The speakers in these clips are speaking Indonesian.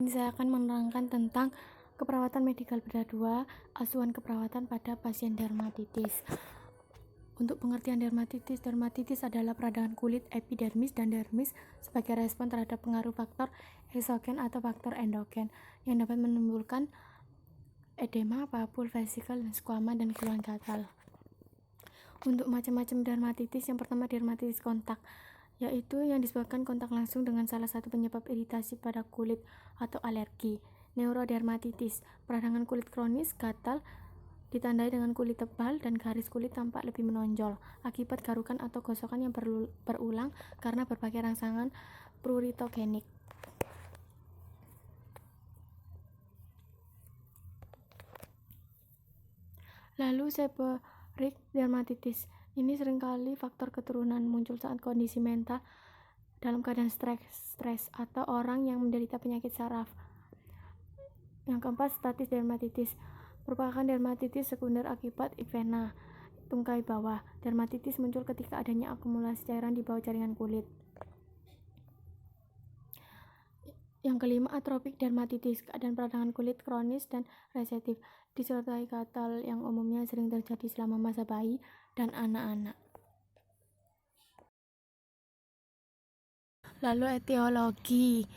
ini saya akan menerangkan tentang keperawatan medikal bedah 2, asuhan keperawatan pada pasien dermatitis. Untuk pengertian dermatitis adalah peradangan kulit epidermis dan dermis sebagai respon terhadap pengaruh faktor eksogen atau faktor endogen yang dapat menimbulkan edema, papul, vesikel, dan skuama, dan keluhan gatal. Untuk macam-macam dermatitis, yang pertama dermatitis kontak, yaitu yang disebabkan kontak langsung dengan salah satu penyebab iritasi pada kulit atau alergi. Neurodermatitis, peradangan kulit kronis, gatal, ditandai dengan kulit tebal dan garis kulit tampak lebih menonjol akibat garukan atau gosokan yang berulang karena berbagai rangsangan pruritogenik. Lalu seborrheic dermatitis, ini seringkali faktor keturunan muncul saat kondisi mental dalam keadaan stres atau orang yang menderita penyakit saraf. Yang keempat, statis dermatitis, merupakan dermatitis sekunder akibat ekzema tungkai bawah. Dermatitis muncul ketika adanya akumulasi cairan di bawah jaringan kulit. Yang kelima, atropik dermatitis, keadaan peradangan kulit kronis dan resentif disertai gatal yang umumnya sering terjadi selama masa bayi dan anak-anak. Lalu etiologi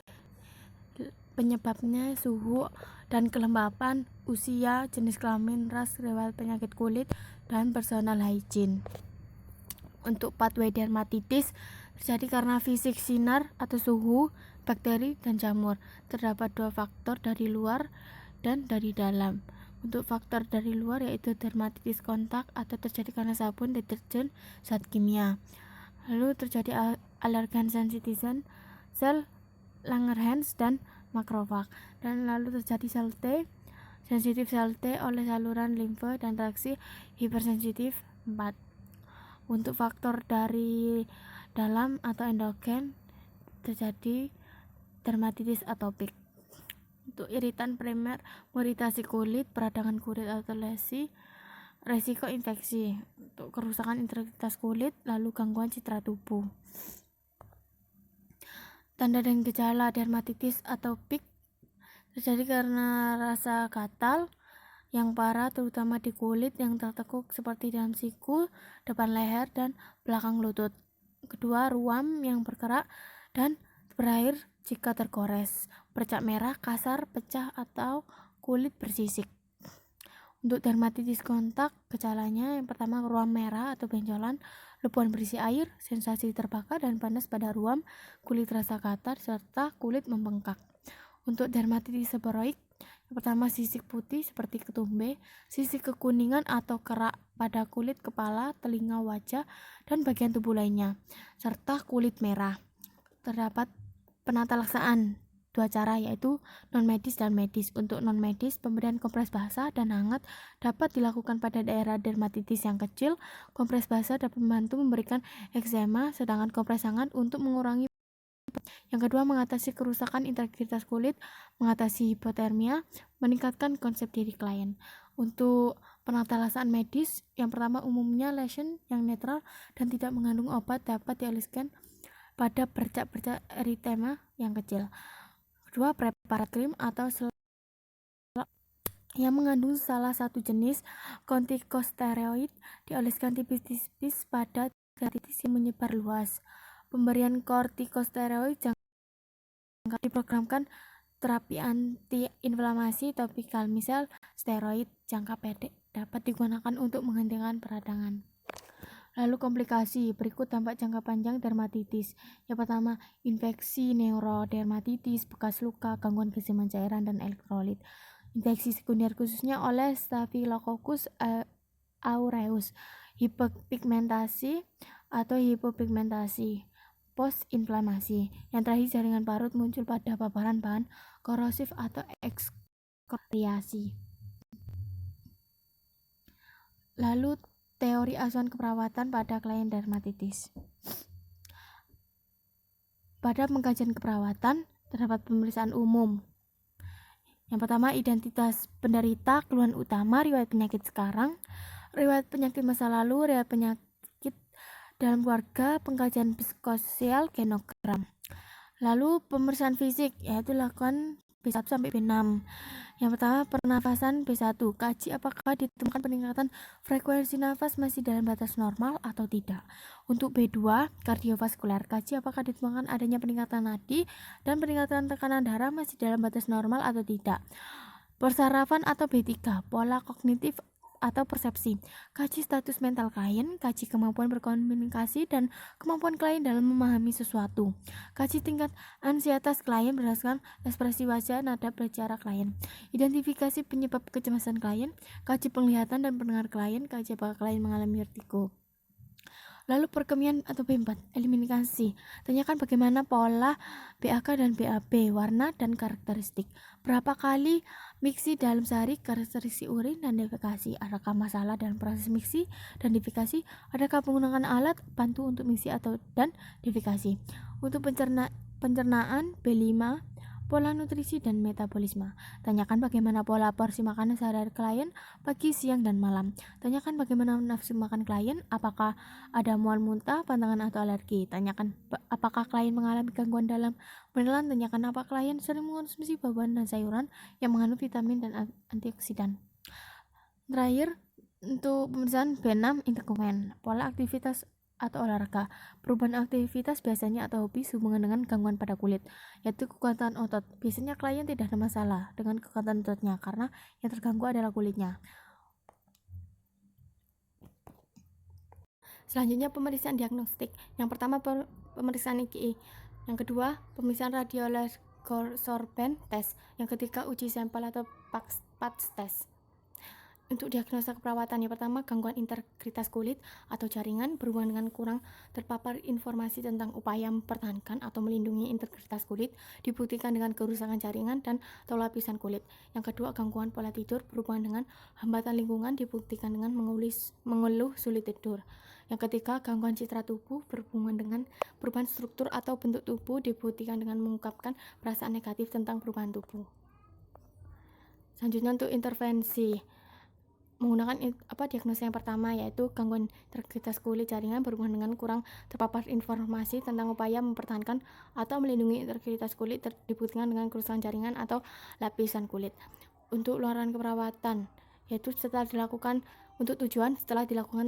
penyebabnya suhu dan kelembapan, usia, jenis kelamin, ras, riwayat penyakit kulit, dan personal hygiene. Untuk pathway dermatitis terjadi karena fisik sinar atau suhu, bakteri, dan jamur. Terdapat dua faktor, dari luar dan dari dalam. Untuk faktor dari luar yaitu dermatitis kontak atau terjadi karena sabun, deterjen, zat kimia. Lalu terjadi alergen sensitizen, sel Langerhans dan makrofag. Dan lalu terjadi sel T, sensitif sel T oleh saluran limfe dan reaksi hipersensitif 4. Untuk faktor dari dalam atau endogen terjadi dermatitis atopik. Untuk iritan primer, iritasi kulit, peradangan kulit atau lesi, resiko infeksi. Untuk kerusakan integritas kulit, lalu gangguan citra tubuh. Tanda dan gejala dermatitis atopik terjadi karena rasa gatal yang parah terutama di kulit yang tertekuk seperti dalam siku, depan leher, dan belakang lutut. Kedua, ruam yang bergerak dan berair jika tergores, bercak merah, kasar, pecah, atau kulit bersisik. Untuk dermatitis kontak, gejalanya yang pertama ruam merah atau benjolan, lepuan berisi air, sensasi terbakar dan panas pada ruam, kulit rasa gatal, serta kulit membengkak. Untuk dermatitis seborrheic, yang pertama sisik putih seperti ketumbe, sisik kekuningan atau kerak pada kulit kepala, telinga, wajah, dan bagian tubuh lainnya, serta kulit merah. Terdapat penata laksaan dua cara, yaitu non-medis dan medis. Untuk non-medis, pemberian kompres basah dan hangat dapat dilakukan pada daerah dermatitis yang kecil. Kompres basah dapat membantu memberikan eksema, sedangkan kompres hangat untuk mengurangi. Yang kedua, mengatasi kerusakan integritas kulit, mengatasi hipotermia, meningkatkan konsep diri klien. Untuk penata laksaan medis, yang pertama umumnya lesion yang netral dan tidak mengandung obat dapat dioleskan pada bercak-bercak eritema yang kecil. Kedua, preparat krim atau yang mengandung salah satu jenis kortikosteroid dioleskan tipis-tipis pada dermatitis yang menyebar luas. Pemberian kortikosteroid jangka diprogramkan terapi antiinflamasi topikal, misal steroid jangka pendek, dapat digunakan untuk menghentikan peradangan. Lalu komplikasi, berikut dampak jangka panjang dermatitis. Yang pertama, infeksi neurodermatitis, bekas luka, gangguan keseimbangan cairan dan elektrolit. Infeksi sekunder khususnya oleh Staphylococcus aureus, hiperpigmentasi atau hipopigmentasi, post-inflamasi. Yang terakhir, jaringan parut muncul pada paparan bahan korosif atau ekskoriasi. Lalu teori asuhan keperawatan pada klien dermatitis. Pada pengkajian keperawatan terdapat pemeriksaan umum. Yang pertama, identitas penderita, keluhan utama, riwayat penyakit sekarang, riwayat penyakit masa lalu, riwayat penyakit dalam keluarga, pengkajian psikososial, genogram. Lalu pemeriksaan fisik, yaitu lakukan B1 sampai B6. Yang pertama, pernafasan B1. Kaji apakah ditemukan peningkatan frekuensi nafas masih dalam batas normal atau tidak. Untuk B2, kardiovaskuler. Kaji apakah ditemukan adanya peningkatan nadi dan peningkatan tekanan darah masih dalam batas normal atau tidak. Persarafan atau B3, pola kognitif atau persepsi. Kaji status mental klien, kaji kemampuan berkomunikasi dan kemampuan klien dalam memahami sesuatu. Kaji tingkat ansietas klien berdasarkan ekspresi wajah, nada bicara klien. Identifikasi penyebab kecemasan klien, kaji penglihatan dan pendengar klien, kaji apakah klien mengalami vertigo. Lalu perkemian atau B4, eliminasi. Tanyakan bagaimana pola BAK dan BAB, warna dan karakteristik. Berapa kali miksi dalam sehari, karakteristik urin dan defekasi. Adakah masalah dalam proses miksi dan defekasi? Adakah menggunakan alat bantu untuk miksi atau dan defekasi? Untuk pencernaan B5, pola nutrisi dan metabolisme. Tanyakan bagaimana pola porsi makanan sehari-hari klien pagi, siang, dan malam. Tanyakan bagaimana nafsu makan klien, apakah ada mual muntah, pantangan atau alergi. Tanyakan apakah klien mengalami gangguan dalam menelan. Tanyakan apakah klien sering mengonsumsi buah-buahan dan sayuran yang mengandung vitamin dan antioksidan. Terakhir, untuk pemeriksaan B6, interkomen, pola aktivitas atau olahraga. Perubahan aktivitas biasanya atau hobi sehubungan dengan gangguan pada kulit, yaitu kekuatan otot. Biasanya klien tidak ada masalah dengan kekuatan ototnya karena yang terganggu adalah kulitnya. Selanjutnya pemeriksaan diagnostik. Yang pertama pemeriksaan IgE. Yang kedua pemeriksaan radiosorben test. Yang ketiga uji sampel atau PATS test. Untuk diagnosa keperawatan, yang pertama gangguan integritas kulit atau jaringan berhubungan dengan kurang terpapar informasi tentang upaya mempertahankan atau melindungi integritas kulit dibuktikan dengan kerusakan jaringan dan atau lapisan kulit. Yang kedua gangguan pola tidur berhubungan dengan hambatan lingkungan dibuktikan dengan mengeluh sulit tidur. Yang ketiga gangguan citra tubuh berhubungan dengan perubahan struktur atau bentuk tubuh dibuktikan dengan mengungkapkan perasaan negatif tentang perubahan tubuh. Selanjutnya untuk intervensi menggunakan diagnosa yang pertama, yaitu gangguan integritas kulit jaringan berhubungan dengan kurang terpapar informasi tentang upaya mempertahankan atau melindungi integritas kulit dibuktikan dengan kerusakan jaringan atau lapisan kulit. Untuk luaran keperawatan, yaitu setelah dilakukan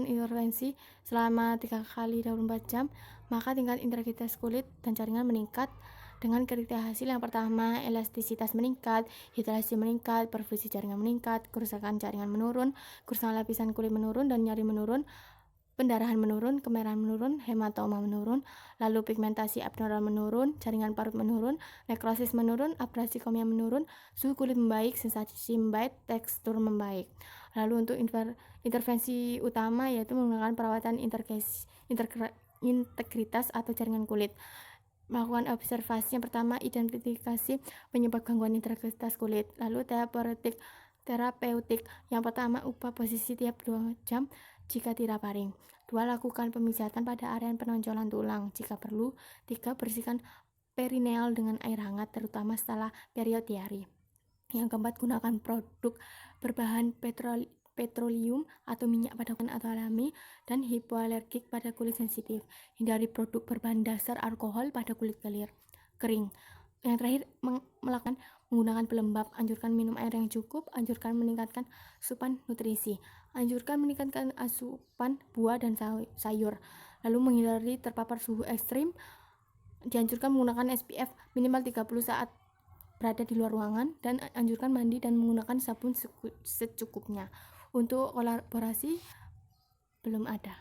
intervensi selama 3 kali 24 jam, maka tingkat integritas kulit dan jaringan meningkat dengan kriteria hasil. Yang pertama, elastisitas meningkat, hidrasi meningkat, perfusi jaringan meningkat, kerusakan jaringan menurun, kerusakan lapisan kulit menurun dan nyeri menurun, pendarahan menurun, kemerahan menurun, hematoma menurun, lalu pigmentasi abnormal menurun, jaringan parut menurun, nekrosis menurun, abrasi komia menurun, suhu kulit membaik, sensasi membaik, tekstur membaik. Lalu untuk intervensi utama yaitu menggunakan perawatan integritas atau jaringan kulit. Melakukan observasi. Yang pertama, identifikasi penyebab gangguan integritas kulit. Lalu terapeutik. Yang pertama, ubah posisi tiap 2 jam jika tidak paring. 2. Lakukan pemijatan pada area penonjolan tulang jika perlu. 3. Bersihkan perineal dengan air hangat terutama setelah periode diare. Yang keempat, gunakan produk berbahan petroleum atau minyak pada kulit atau alami dan hipoalergik pada kulit sensitif. Hindari produk berbahan dasar alkohol pada kulit kering. Yang terakhir, menggunakan pelembab. Anjurkan minum air yang cukup. Anjurkan meningkatkan asupan nutrisi. Anjurkan meningkatkan asupan buah dan sayur. Lalu menghindari terpapar suhu ekstrim. Dianjurkan menggunakan SPF minimal 30 saat berada di luar ruangan, dan anjurkan mandi dan menggunakan sabun secukupnya. Untuk kolaborasi belum ada.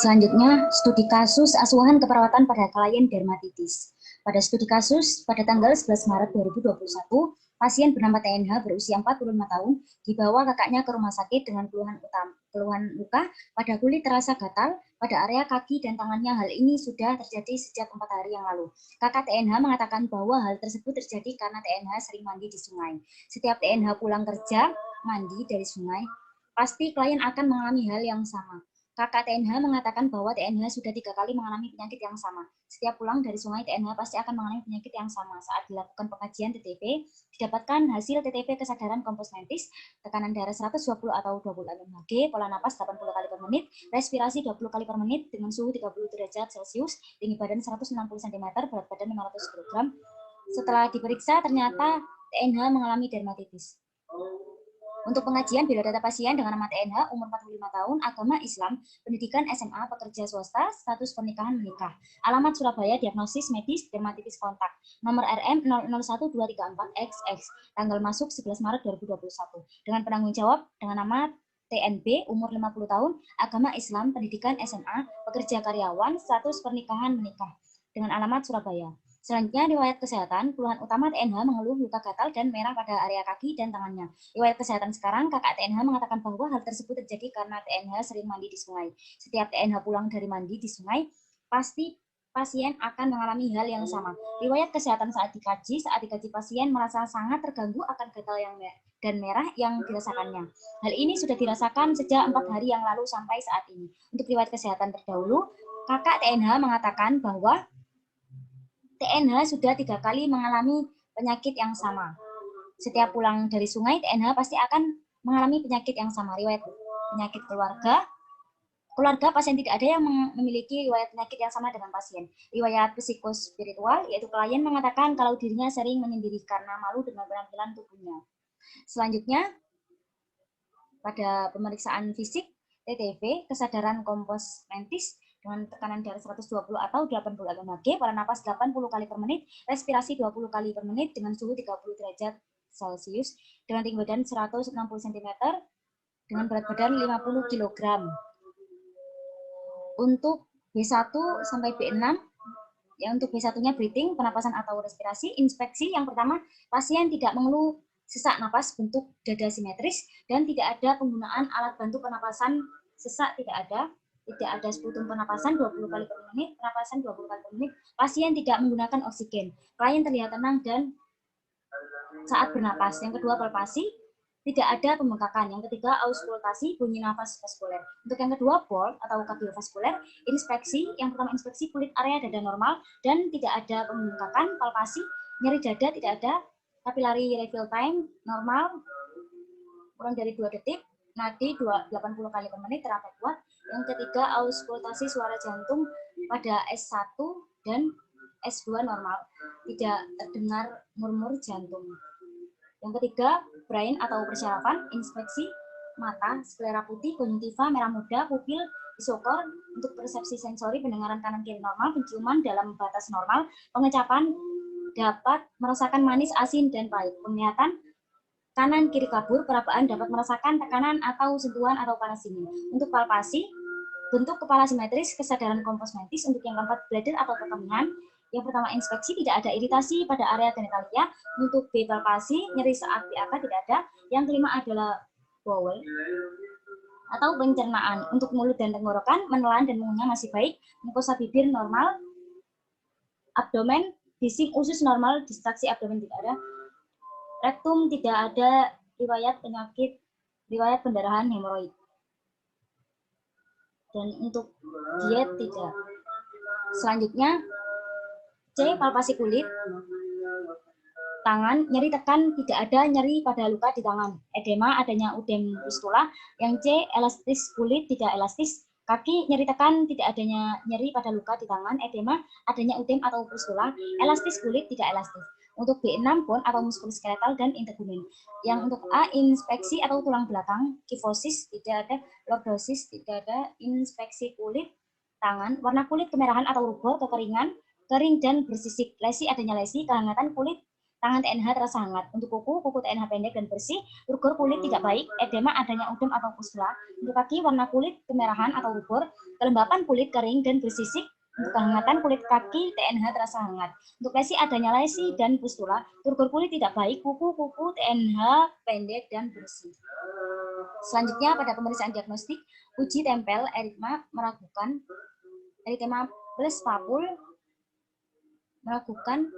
Selanjutnya, studi kasus asuhan keperawatan pada klien dermatitis. Pada studi kasus, pada tanggal 11 Maret 2021, pasien bernama TNH berusia 45 tahun dibawa kakaknya ke rumah sakit dengan keluhan luka pada kulit terasa gatal pada area kaki dan tangannya. Hal ini sudah terjadi sejak 4 hari yang lalu. Kakak TNH mengatakan bahwa hal tersebut terjadi karena TNH sering mandi di sungai. Setiap TNH pulang kerja mandi dari sungai, pasti klien akan mengalami hal yang sama. Kakak TNH mengatakan bahwa TNH sudah 3 kali mengalami penyakit yang sama. Setiap pulang dari sungai, TNH pasti akan mengalami penyakit yang sama. Saat dilakukan pengajian TTP, didapatkan hasil TTP kesadaran kompos mentis, tekanan darah 120 atau 26 Hg, pola napas 80 kali per menit, respirasi 20 kali per menit dengan suhu 30 derajat Celcius, tinggi badan 160 cm, berat badan 500 kg. Setelah diperiksa, ternyata TNH mengalami dermatitis. Untuk pengajian biodata pasien dengan nama TNH, umur 45 tahun, agama Islam, pendidikan SMA, pekerja swasta, status pernikahan menikah. Alamat Surabaya, diagnosis medis, dermatitis kontak. Nomor RM 001234XX, tanggal masuk 11 Maret 2021. Dengan penanggung jawab dengan nama TNB, umur 50 tahun, agama Islam, pendidikan SMA, pekerja karyawan, status pernikahan menikah. Dengan alamat Surabaya. Selanjutnya, riwayat kesehatan, keluhan utama TNH mengeluh luka gatal dan merah pada area kaki dan tangannya. Riwayat kesehatan sekarang, kakak TNH mengatakan bahwa hal tersebut terjadi karena TNH sering mandi di sungai. Setiap TNH pulang dari mandi di sungai, pasti pasien akan mengalami hal yang sama. Riwayat kesehatan saat dikaji pasien merasa sangat terganggu akan gatal dan merah yang dirasakannya. Hal ini sudah dirasakan sejak 4 hari yang lalu sampai saat ini. Untuk riwayat kesehatan terdahulu, kakak TNH mengatakan bahwa TNH sudah 3 kali mengalami penyakit yang sama. Setiap pulang dari sungai, TNH pasti akan mengalami penyakit yang sama. Riwayat penyakit keluarga pasien tidak ada yang memiliki riwayat penyakit yang sama dengan pasien. Riwayat psikospiritual, yaitu klien mengatakan kalau dirinya sering menyendiri karena malu dengan penampilan tubuhnya. Selanjutnya, pada pemeriksaan fisik, TTV, kesadaran kompos mentis, dengan tekanan darah 120 atau 80 Hg, pola napas 80 kali per menit, respirasi 20 kali per menit dengan suhu 30 derajat Celcius, dengan tinggi badan 160 cm, dengan berat badan 50 kg. Untuk B1 sampai B6, ya untuk B1-nya breathing, pernapasan atau respirasi, inspeksi yang pertama, pasien tidak mengeluh sesak napas bentuk dada simetris dan tidak ada penggunaan alat bantu pernapasan sesak, tidak ada sputum pernapasan 20 kali per menit, pernapasan 20 kali per menit, pasien tidak menggunakan oksigen, klien terlihat tenang dan saat bernapas. Yang kedua, palpasi, tidak ada pembengkakan. Yang ketiga, auskultasi, bunyi nafas vaskuler. Untuk yang kedua, BOL atau kardiovaskuler, inspeksi, yang pertama inspeksi kulit area dada normal dan tidak ada pembengkakan, palpasi, nyeri dada tidak ada, kapilari refill time normal, kurang dari 2 detik, nadi 80 kali per menit, terapi kuat. Yang ketiga, auskultasi suara jantung pada S1 dan S2 normal, tidak terdengar murmur jantung. Yang ketiga, brain atau persyarafan, inspeksi mata, sklera putih, konjungtiva, merah muda, pupil, isokor, untuk persepsi sensori, pendengaran kanan kiri normal, penciuman dalam batas normal, pengecapan dapat merasakan manis, asin, dan pahit, penglihatan kanan kiri kabur, perabaan dapat merasakan tekanan atau sentuhan atau panas dingin. Untuk palpasi, bentuk kepala simetris, kesadaran kompos mentis. Untuk yang keempat, bladder atau perkemihan. Yang pertama, inspeksi, tidak ada iritasi pada area genitalia. Untuk B, palpasi, nyeri saat BAK tidak ada. Yang kelima adalah bowel atau pencernaan. Untuk mulut dan tenggorokan, menelan dan mengunyah masih baik. Mukosa bibir normal. Abdomen, bising usus normal, distraksi abdomen tidak ada. Rektum tidak ada riwayat pendarahan hemoroid. Dan untuk diet tidak. Selanjutnya, C, palpasi kulit, tangan, nyeri tekan, tidak ada nyeri pada luka di tangan. Edema, adanya udem pustula. Yang C, elastis kulit, tidak elastis. Kaki, nyeri tekan, tidak adanya nyeri pada luka di tangan. Edema, adanya udem atau pustula. Elastis kulit, tidak elastis. Untuk B6, bone atau muskuloskeletal dan integumen. Yang untuk A, inspeksi atau tulang belakang, kifosis, tidak ada. Lordosis, tidak ada. Inspeksi kulit, tangan, warna kulit kemerahan atau rubor, kekeringan, kering dan bersisik. Lesi, adanya lesi, kehangatan kulit, tangan TNH terasa hangat. Untuk kuku TNH pendek dan bersih. Rugor kulit tidak baik. Edema, adanya udem atau pustula. Untuk kaki, warna kulit kemerahan atau rubor, kelembapan kulit kering dan bersisik. Untuk kehangatan kulit kaki TNH terasa hangat. Untuk lesi, adanya lesi dan pustula. Rugor kulit tidak baik. Kuku TNH pendek dan bersih. Selanjutnya, pada pemeriksaan diagnostik, uji tempel eritma meragukan eritema plus papul, meragukan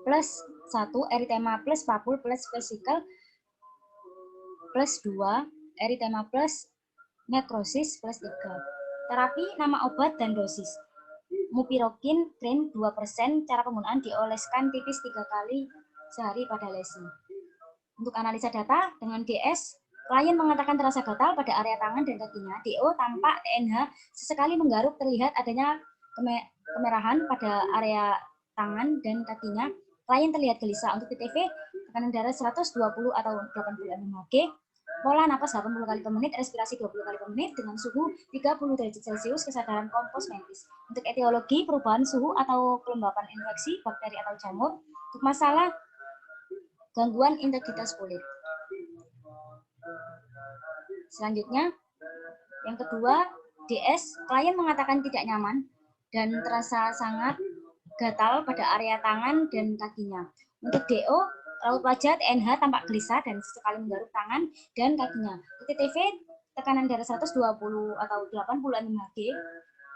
plus 1, eritema plus papul plus vesikel plus 2, eritema plus nekrosis plus 3. Terapi, nama obat dan dosis. Mupirokin cream 2%, cara penggunaan dioleskan tipis 3 kali sehari pada lesi. Untuk analisa data dengan DS, klien mengatakan terasa gatal pada area tangan dan kakinya. DO tampak TNH sesekali menggaruk, terlihat adanya kemerahan pada area tangan dan kakinya. Klien terlihat gelisah. Untuk TTV, tekanan darah 120 atau 86 Hg, pola napas 80 kali per menit, respirasi 20 kali per menit dengan suhu 30 derajat Celcius, kesadaran kompos mentis. Untuk etiologi, perubahan suhu atau kelembapan infeksi, bakteri atau jamur. Untuk masalah gangguan integritas kulit. Selanjutnya, yang kedua, DS, klien mengatakan tidak nyaman dan terasa sangat gatal pada area tangan dan kakinya. Untuk DO, raut wajah TNH tampak gelisah dan sesekali menggaruk tangan dan kakinya. Untuk TTV, tekanan darah 120 atau 86 Hg.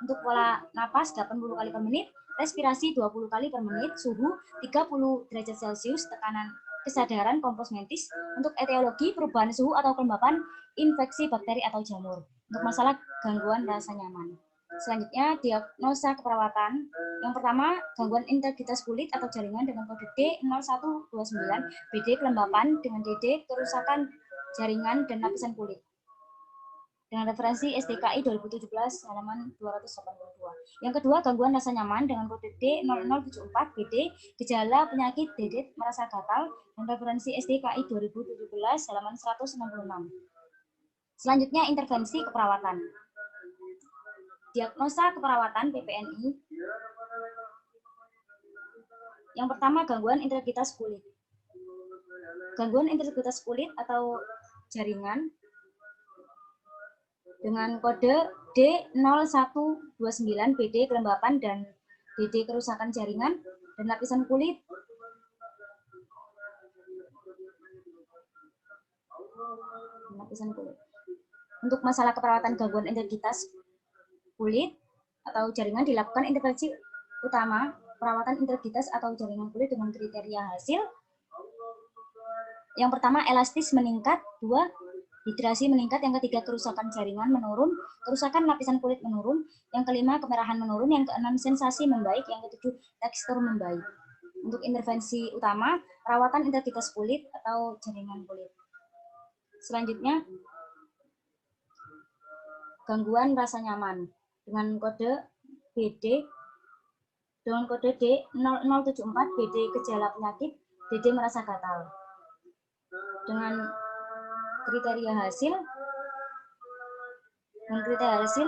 Untuk pola napas 80 kali per menit, respirasi 20 kali per menit, suhu 30 derajat Celcius, tekanan kesadaran kompos mentis. Untuk etiologi, perubahan suhu atau kelembapan infeksi bakteri atau jamur. Untuk masalah gangguan rasa nyaman. Selanjutnya, diagnosa keperawatan. Yang pertama, gangguan integritas kulit atau jaringan dengan kode D0129, BD kelembapan dengan DD kerusakan jaringan dan lapisan kulit. Dengan referensi SDKI 2017 halaman 282. Yang kedua, gangguan rasa nyaman dengan kode D0074 BD, gejala penyakit dedet merasa gatal, dan referensi SDKI 2017 halaman 166. Selanjutnya, intervensi keperawatan. Diagnosa keperawatan PPNI. Yang pertama, gangguan integritas kulit. Gangguan integritas kulit atau jaringan dengan kode D0129 BD kelembapan dan DD kerusakan jaringan dan lapisan kulit. Untuk masalah keperawatan gangguan integritas kulit atau jaringan dilakukan intervensi utama perawatan integritas atau jaringan kulit dengan kriteria hasil. Yang pertama, elastis meningkat. 2, hidrasi meningkat. Yang ketiga, kerusakan jaringan menurun. Kerusakan lapisan kulit menurun. Yang kelima, kemerahan menurun. Yang keenam, sensasi membaik. Yang ketujuh, tekstur membaik. Untuk intervensi utama, perawatan integritas kulit atau jaringan kulit. Selanjutnya, gangguan rasa nyaman dengan kode BD dengan kode D0074 BD gejala penyakit, DD merasa gatal. Dengan kriteria hasil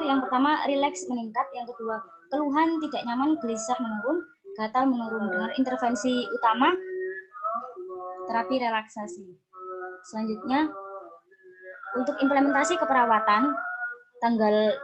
yang pertama, rileks meningkat. Yang kedua, keluhan tidak nyaman, gelisah menurun, gatal menurun. Dengan intervensi utama, terapi relaksasi. Selanjutnya, untuk implementasi keperawatan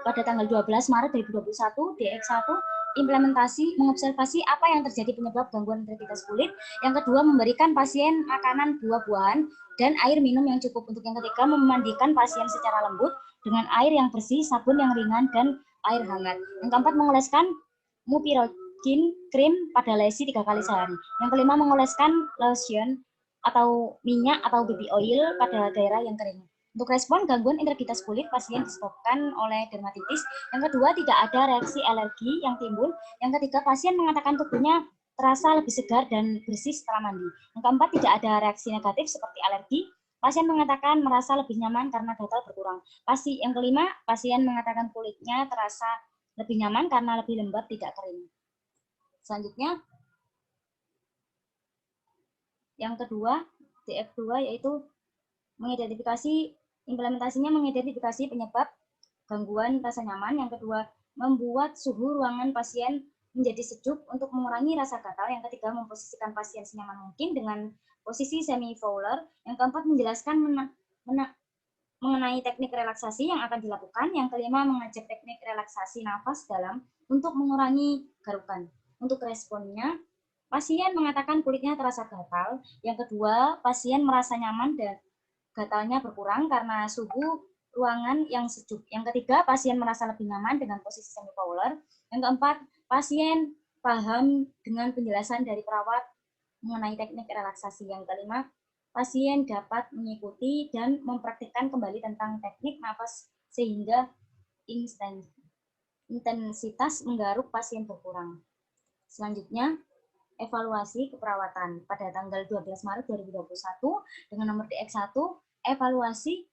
pada tanggal 12 Maret 2021, DX1 implementasi mengobservasi apa yang terjadi penyebab gangguan integritas kulit. Yang kedua, memberikan pasien makanan buah-buahan dan air minum yang cukup. Untuk yang ketiga, memandikan pasien secara lembut dengan air yang bersih, sabun yang ringan, dan air hangat. Yang keempat, mengoleskan mupirocin krim pada lesi 3 kali sehari. Yang kelima, mengoleskan lotion atau minyak atau baby oil pada daerah yang kering. Untuk respon gangguan integritas kulit, pasien disebabkan oleh dermatitis. Yang kedua, tidak ada reaksi alergi yang timbul. Yang ketiga, pasien mengatakan tubuhnya terasa lebih segar dan bersih setelah mandi. Yang keempat, tidak ada reaksi negatif seperti alergi. Pasien mengatakan merasa lebih nyaman karena gatal berkurang. Yang kelima, pasien mengatakan kulitnya terasa lebih nyaman karena lebih lembab, tidak kering. Selanjutnya, yang kedua, DF2 yaitu implementasinya mengidentifikasi penyebab gangguan rasa nyaman. Yang kedua, membuat suhu ruangan pasien menjadi sejuk untuk mengurangi rasa gatal. Yang ketiga, memposisikan pasien senyaman mungkin dengan posisi semi-fowler. Yang keempat, menjelaskan mengenai teknik relaksasi yang akan dilakukan. Yang kelima, mengajak teknik relaksasi nafas dalam untuk mengurangi garukan. Untuk responnya, pasien mengatakan kulitnya terasa gatal. Yang kedua, pasien merasa nyaman dan gatalnya berkurang karena suhu ruangan yang sejuk. Yang ketiga, pasien merasa lebih nyaman dengan posisi semi-fowler. Yang keempat, pasien paham dengan penjelasan dari perawat mengenai teknik relaksasi. Yang kelima, pasien dapat mengikuti dan mempraktikkan kembali tentang teknik nafas sehingga intensitas menggaruk pasien berkurang. Selanjutnya, evaluasi keperawatan pada tanggal 12 Maret 2021 dengan nomor DX1, evaluasi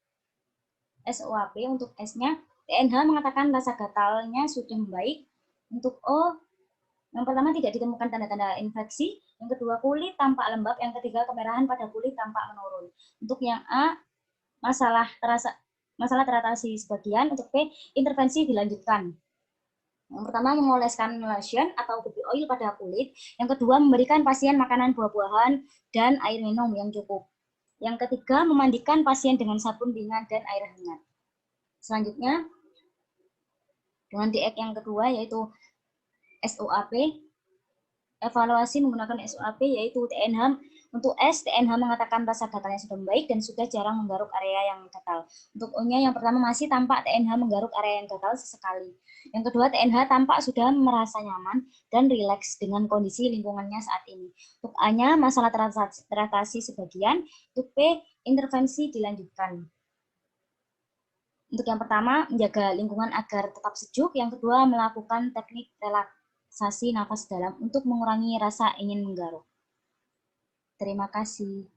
SOAP untuk S-nya, TNH mengatakan rasa gatalnya sudah membaik. Untuk O, yang pertama tidak ditemukan tanda-tanda infeksi, yang kedua kulit tampak lembab, yang ketiga kemerahan pada kulit tampak menurun. Untuk yang A, masalah teratasi sebagian. Untuk P, intervensi dilanjutkan. Yang pertama, mengoleskan lotion atau baby oil pada kulit. Yang kedua, memberikan pasien makanan buah-buahan dan air minum yang cukup. Yang ketiga, memandikan pasien dengan sabun ringan dan air hangat. Selanjutnya, dengan DX yang kedua yaitu SOAP, evaluasi menggunakan SOAP yaitu TNH. Untuk S, TNH mengatakan rasa gatalnya sudah membaik dan sudah jarang menggaruk area yang gatal. Untuk O-nya yang pertama masih tampak TNH menggaruk area yang gatal sesekali. Yang kedua, TNH tampak sudah merasa nyaman dan rileks dengan kondisi lingkungannya saat ini. Untuk A-nya masalah teratasi sebagian. Untuk P, intervensi dilanjutkan. Untuk yang pertama, menjaga lingkungan agar tetap sejuk. Yang kedua, melakukan teknik relaksasi nafas dalam untuk mengurangi rasa ingin menggaruk. Terima kasih.